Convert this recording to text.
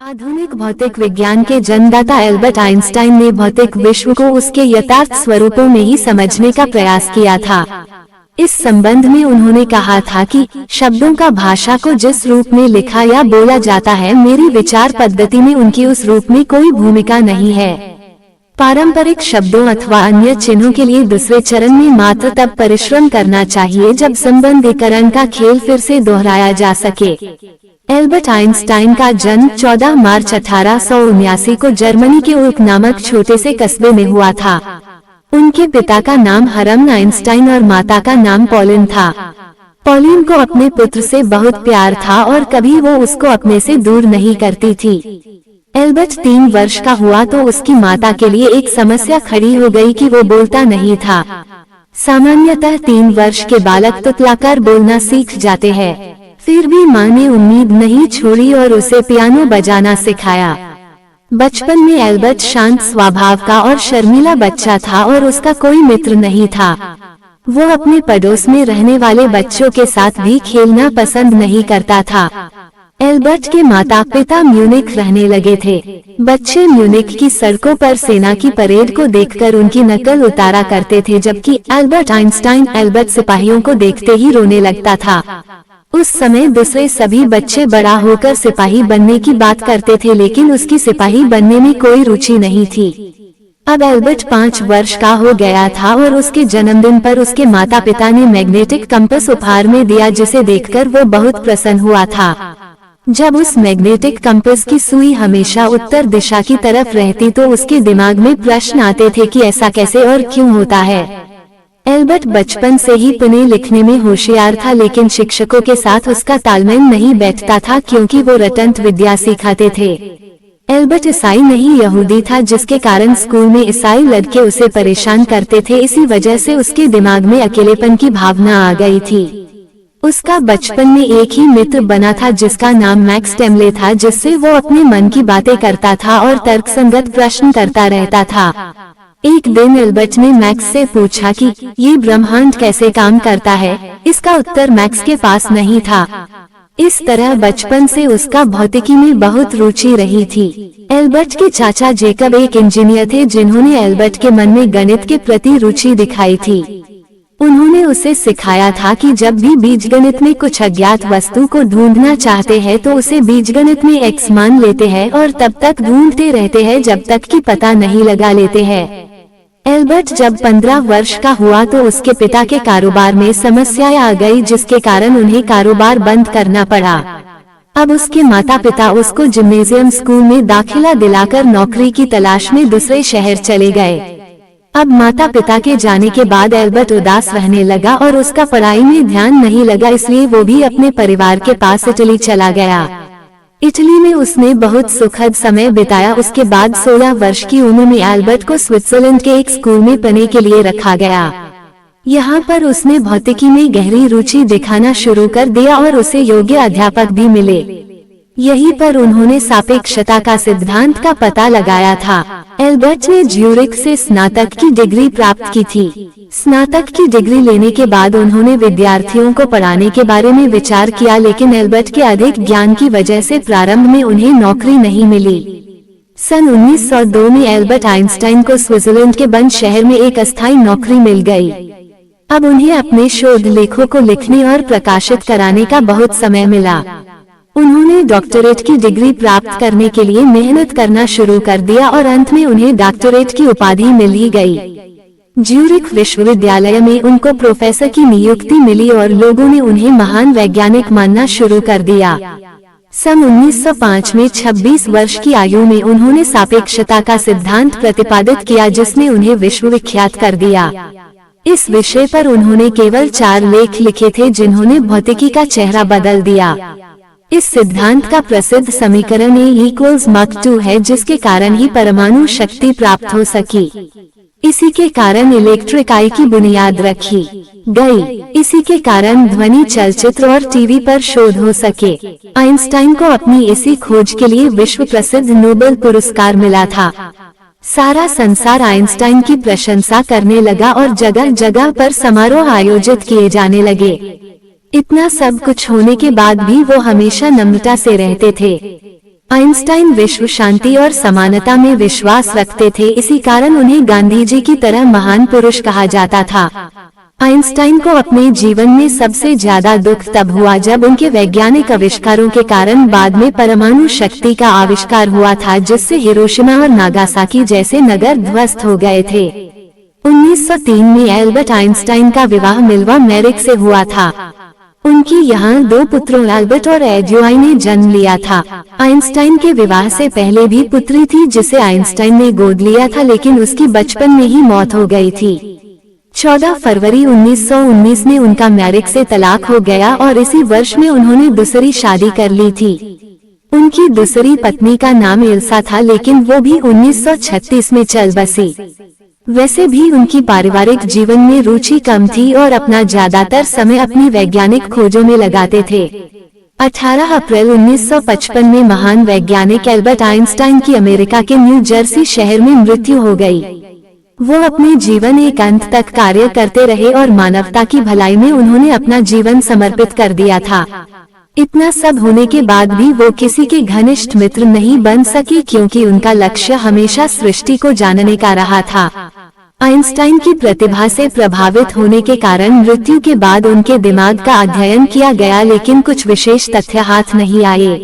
आधुनिक भौतिक विज्ञान के जन्मदाता एल्बर्ट आइंस्टाइन ने भौतिक विश्व को उसके यथार्थ स्वरूपों में ही समझने का प्रयास किया था। इस संबंध में उन्होंने कहा था कि शब्दों का भाषा को जिस रूप में लिखा या बोला जाता है, मेरी विचार पद्धति में उनकी उस रूप में कोई भूमिका नहीं है। पारंपरिक शब्दों अथवा अन्य चिन्हों के लिए दूसरे चरण में मात्र तब परिश्रम करना चाहिए जब संबंधीकरण का खेल फिर से दोहराया जा सके। एल्बर्ट आइंस्टाइन का जन्म 14 मार्च 1879 को जर्मनी के उर्क नामक छोटे से कस्बे में हुआ था। उनके पिता का नाम हरमन आइंस्टाइन और माता का नाम पॉलिन था। पॉलिन को अपने पुत्र से बहुत प्यार था और कभी वो उसको अपने से दूर नहीं करती थी। एल्बर्ट 3 वर्ष का हुआ तो उसकी माता के लिए एक समस्या खड़ी हो गई कि वो बोलता नहीं था। सामान्यतः 3 वर्ष के बालक तुतलाकर बोलना सीख जाते हैं। फिर भी माँ ने उम्मीद नहीं छोड़ी और उसे पियानो बजाना सिखाया। बचपन में एल्बर्ट शांत स्वभाव का और शर्मीला बच्चा था और उसका कोई मित्र नहीं था। वो अपने पड़ोस में रहने वाले बच्चों के साथ भी खेलना पसंद नहीं करता था। एल्बर्ट के माता पिता म्यूनिख रहने लगे थे। बच्चे म्यूनिख की सड़कों पर सेना की परेड को देखकर उनकी नकल उतारा करते थे, जबकि एल्बर्ट आइंस्टाइन एल्बर्ट सिपाहियों को देखते ही रोने लगता था। उस समय दूसरे सभी बच्चे बड़ा होकर सिपाही बनने की बात करते थे, लेकिन उसकी सिपाही बनने में कोई रुचि नहीं थी। अब एल्बर्ट 5 वर्ष का हो गया था और उसके जन्मदिन पर उसके माता पिता ने मैग्नेटिक कंपास उपहार में दिया, जिसे देखकर वो बहुत प्रसन्न हुआ था। जब उस मैग्नेटिक कंपास की सुई हमेशा उत्तर दिशा की तरफ रहती तो उसके दिमाग में प्रश्न आते थे कि ऐसा कैसे और क्यों होता है। एल्बर्ट बचपन से ही पढ़ने लिखने में होशियार था, लेकिन शिक्षकों के साथ उसका तालमेल नहीं बैठता था क्योंकि वो रटंत विद्या सिखाते थे। एल्बर्ट ईसाई नहीं यहूदी था, जिसके कारण स्कूल में ईसाई लड़के उसे परेशान करते थे। इसी वजह से उसके दिमाग में अकेलेपन की भावना आ गई थी। उसका बचपन में एक ही मित्र बना था जिसका नाम मैक्स टेम्ले था, जिससे वो अपने मन की बातें करता था और तर्कसंगत प्रश्न करता रहता था। एक दिन एल्बर्ट ने मैक्स से पूछा कि ये ब्रह्मांड कैसे काम करता है। इसका उत्तर मैक्स के पास नहीं था। इस तरह बचपन से उसका भौतिकी में बहुत रुचि रही थी। एल्बर्ट के चाचा जेकब एक इंजीनियर थे, जिन्होंने एल्बर्ट के मन में गणित के प्रति रुचि दिखाई थी। उन्होंने उसे सिखाया था कि जब भी बीजगणित में कुछ अज्ञात वस्तु को ढूंढना चाहते हैं तो उसे बीजगणित में x मान लेते हैं और तब तक ढूंढते रहते हैं जब तक कि पता नहीं लगा लेते हैं। एल्बर्ट जब 15 वर्ष का हुआ तो उसके पिता के कारोबार में समस्याएं आ गई, जिसके कारण उन्हें कारोबार बंद करना पड़ा। अब उसके माता पिता उसको जिम्नेजियम स्कूल में दाखिला दिलाकर नौकरी की तलाश में दूसरे शहर चले गए। अब माता पिता के जाने के बाद एल्बर्ट उदास रहने लगा और उसका पढ़ाई में ध्यान नहीं लगा, इसलिए वो भी अपने परिवार के पास इटली चला गया। इटली में उसने बहुत सुखद समय बिताया। उसके बाद 16 वर्ष की उम्र में एल्बर्ट को स्विट्जरलैंड के एक स्कूल में पढ़ने के लिए रखा गया। यहाँ पर उसने भौतिकी में गहरी रुचि दिखाना शुरू कर दिया और उसे योग्य अध्यापक भी मिले। यहीं पर उन्होंने सापेक्षता का सिद्धांत का पता लगाया था। एल्बर्ट ने ज्यूरिख से स्नातक की डिग्री प्राप्त की थी। स्नातक की डिग्री लेने के बाद उन्होंने विद्यार्थियों को पढ़ाने के बारे में विचार किया, लेकिन एल्बर्ट के अधिक ज्ञान की वजह से प्रारंभ में उन्हें नौकरी नहीं मिली। सन 1902 में एल्बर्ट आइंस्टाइन को स्विट्जरलैंड के बर्न शहर में एक अस्थायी नौकरी मिल गई। अब उन्हें अपने शोध लेखों को लिखने और प्रकाशित कराने का बहुत समय मिला। उन्होंने डॉक्टरेट की डिग्री प्राप्त करने के लिए मेहनत करना शुरू कर दिया और अंत में उन्हें डॉक्टरेट की उपाधि मिल ही गई। ज्यूरिख विश्वविद्यालय में उनको प्रोफेसर की नियुक्ति मिली और लोगों ने उन्हें महान वैज्ञानिक मानना शुरू कर दिया। सन 1905 में 26 वर्ष की आयु में उन्होंने सापेक्षता का सिद्धांत प्रतिपादित किया, जिसने उन्हें विश्वविख्यात कर दिया। इस विषय पर उन्होंने केवल 4 लेख लिखे थे, जिन्होंने भौतिकी का चेहरा बदल दिया। इस सिद्धांत का प्रसिद्ध समीकरण E=mach2 है, जिसके कारण ही परमाणु शक्ति प्राप्त हो सकी। इसी के कारण इलेक्ट्रिक आई की बुनियाद रखी गई। इसी के कारण ध्वनि, चलचित्र और टीवी पर शोध हो सके। आइंस्टाइन को अपनी इसी खोज के लिए विश्व प्रसिद्ध नोबेल पुरस्कार मिला था। सारा संसार आइंस्टाइन की प्रशंसा करने लगा और जगह जगह पर समारोह आयोजित किए जाने लगे। इतना सब कुछ होने के बाद भी वो हमेशा नम्रता से रहते थे। आइंस्टाइन विश्व शांति और समानता में विश्वास रखते थे, इसी कारण उन्हें गांधी जी की तरह महान पुरुष कहा जाता था। आइंस्टाइन को अपने जीवन में सबसे ज्यादा दुख तब हुआ जब उनके वैज्ञानिक आविष्कारों के कारण बाद में परमाणु शक्ति का आविष्कार हुआ था, जिससे हिरोशिमा और नागासाकी जैसे नगर ध्वस्त हो गए थे। 1903 में एल्बर्ट आइंस्टाइन का विवाह मिल्वा मैरिक से हुआ था। उनकी यहाँ 2 पुत्रों एल्बर्ट और एडुआई ने जन्म लिया था। आइंस्टाइन के विवाह से पहले भी पुत्री थी जिसे आइंस्टाइन ने गोद लिया था, लेकिन उसकी बचपन में ही मौत हो गई थी। 14 फरवरी 1919 में उनका मैरिक से तलाक हो गया और इसी वर्ष में उन्होंने दूसरी शादी कर ली थी। उनकी दूसरी पत्नी का नाम एल्सा था, लेकिन वो भी 1936 में चल बसी। वैसे भी उनकी पारिवारिक जीवन में रुचि कम थी और अपना ज्यादातर समय अपनी वैज्ञानिक खोजों में लगाते थे। 18 अप्रैल 1955 में महान वैज्ञानिक एल्बर्ट आइंस्टाइन की अमेरिका के न्यू जर्सी शहर में मृत्यु हो गई। वो अपने जीवन एक अंत तक कार्य करते रहे और मानवता की भलाई में उन्होंने अपना जीवन समर्पित कर दिया था। इतना सब होने के बाद भी वो किसी के घनिष्ठ मित्र नहीं बन सकी, क्योंकि उनका लक्ष्य हमेशा सृष्टि को जानने का रहा था। आइंस्टाइन की प्रतिभा से प्रभावित होने के कारण मृत्यु के बाद उनके दिमाग का अध्ययन किया गया, लेकिन कुछ विशेष तथ्य हाथ नहीं आए।